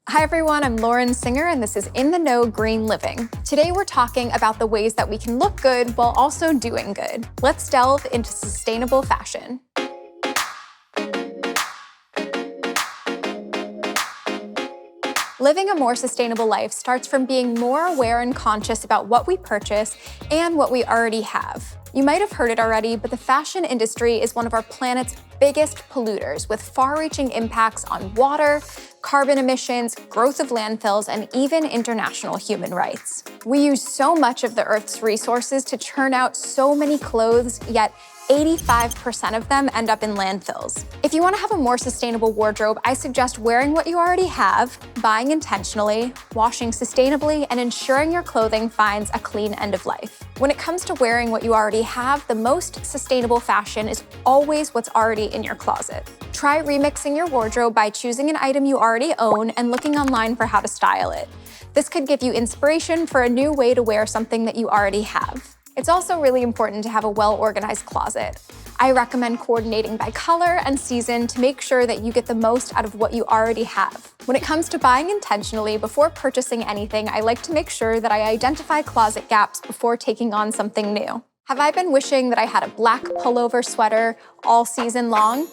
Hi everyone, I'm Lauren Singer and this is In the Know Green Living. Today we're talking about the ways that we can look good while also doing good. Let's delve into sustainable fashion. Living a more sustainable life starts from being more aware and conscious about what we purchase and what we already have. You might have heard it already, but the fashion industry is one of our planet's biggest polluters, with far-reaching impacts on water, carbon emissions, growth of landfills, and even international human rights. We use so much of the Earth's resources to churn out so many clothes, yet 85% of them end up in landfills. If you want to have a more sustainable wardrobe, I suggest wearing what you already have, buying intentionally, washing sustainably, and ensuring your clothing finds a clean end of life. When it comes to wearing what you already have, the most sustainable fashion is always what's already in your closet. Try remixing your wardrobe by choosing an item you already own and looking online for how to style it. This could give you inspiration for a new way to wear something that you already have. It's also really important to have a well-organized closet. I recommend coordinating by color and season to make sure that you get the most out of what you already have. When it comes to buying intentionally, before purchasing anything, I like to make sure that I identify closet gaps before taking on something new. Have I been wishing that I had a black pullover sweater all season long?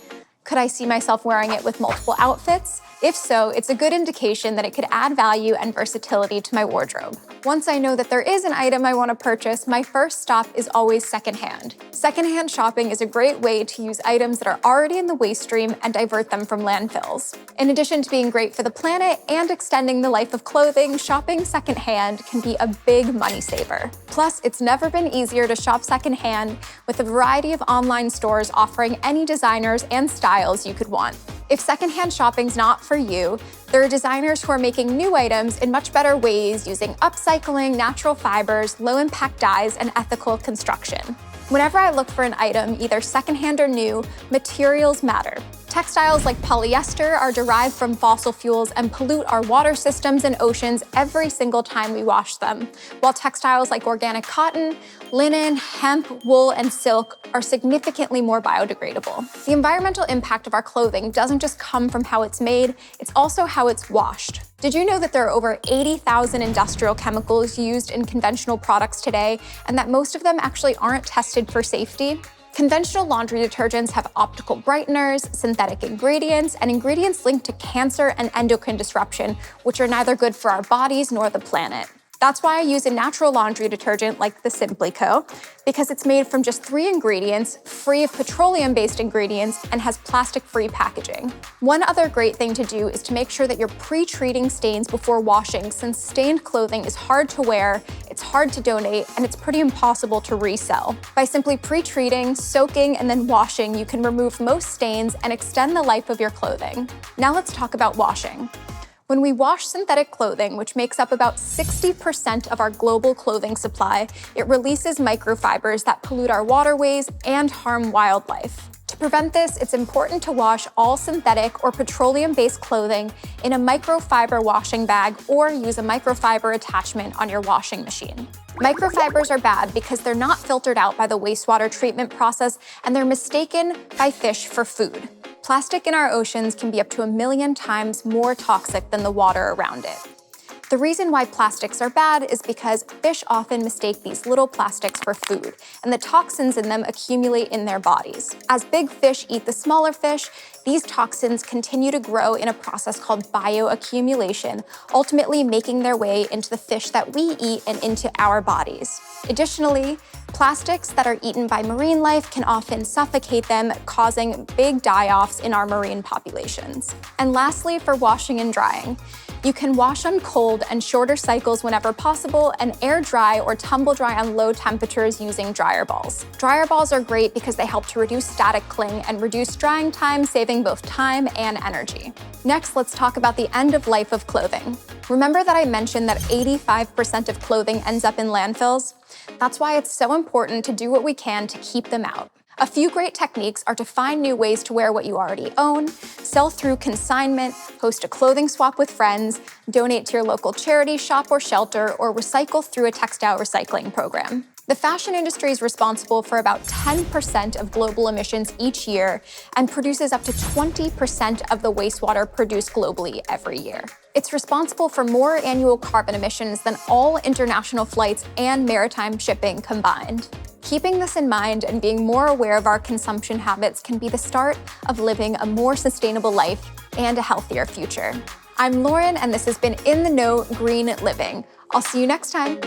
Could I see myself wearing it with multiple outfits? If so, it's a good indication that it could add value and versatility to my wardrobe. Once I know that there is an item I want to purchase, my first stop is always secondhand. Secondhand shopping is a great way to use items that are already in the waste stream and divert them from landfills. In addition to being great for the planet and extending the life of clothing, shopping secondhand can be a big money saver. Plus, it's never been easier to shop secondhand with a variety of online stores offering any designers and styles you could want. If secondhand shopping's not for you, there are designers who are making new items in much better ways using upcycling, natural fibers, low-impact dyes, and ethical construction. Whenever I look for an item, either secondhand or new, materials matter. Textiles like polyester are derived from fossil fuels and pollute our water systems and oceans every single time we wash them, while textiles like organic cotton, linen, hemp, wool, and silk are significantly more biodegradable. The environmental impact of our clothing doesn't just come from how it's made, it's also how it's washed. Did you know that there are over 80,000 industrial chemicals used in conventional products today, and that most of them actually aren't tested for safety? Conventional laundry detergents have optical brighteners, synthetic ingredients, and ingredients linked to cancer and endocrine disruption, which are neither good for our bodies nor the planet. That's why I use a natural laundry detergent like the Simply Co, because it's made from just 3 ingredients, free of petroleum-based ingredients, and has plastic-free packaging. One other great thing to do is to make sure that you're pre-treating stains before washing, since stained clothing is hard to wear, it's hard to donate, and it's pretty impossible to resell. By simply pre-treating, soaking, and then washing, you can remove most stains and extend the life of your clothing. Now let's talk about washing. When we wash synthetic clothing, which makes up about 60% of our global clothing supply, it releases microfibers that pollute our waterways and harm wildlife. To prevent this, it's important to wash all synthetic or petroleum-based clothing in a microfiber washing bag or use a microfiber attachment on your washing machine. Microfibers are bad because they're not filtered out by the wastewater treatment process and they're mistaken by fish for food. Plastic in our oceans can be up to 1 million times more toxic than the water around it. The reason why plastics are bad is because fish often mistake these little plastics for food, and the toxins in them accumulate in their bodies. As big fish eat the smaller fish, these toxins continue to grow in a process called bioaccumulation, ultimately making their way into the fish that we eat and into our bodies. Additionally, plastics that are eaten by marine life can often suffocate them, causing big die-offs in our marine populations. And lastly, for washing and drying, you can wash on cold and shorter cycles whenever possible and air dry or tumble dry on low temperatures using dryer balls. Dryer balls are great because they help to reduce static cling and reduce drying time, saving both time and energy. Next, let's talk about the end of life of clothing. Remember that I mentioned that 85% of clothing ends up in landfills? That's why it's so important to do what we can to keep them out. A few great techniques are to find new ways to wear what you already own, sell through consignment, host a clothing swap with friends, donate to your local charity shop or shelter, or recycle through a textile recycling program. The fashion industry is responsible for about 10% of global emissions each year and produces up to 20% of the wastewater produced globally every year. It's responsible for more annual carbon emissions than all international flights and maritime shipping combined. Keeping this in mind and being more aware of our consumption habits can be the start of living a more sustainable life and a healthier future. I'm Lauren, and this has been In the Know Green Living. I'll see you next time.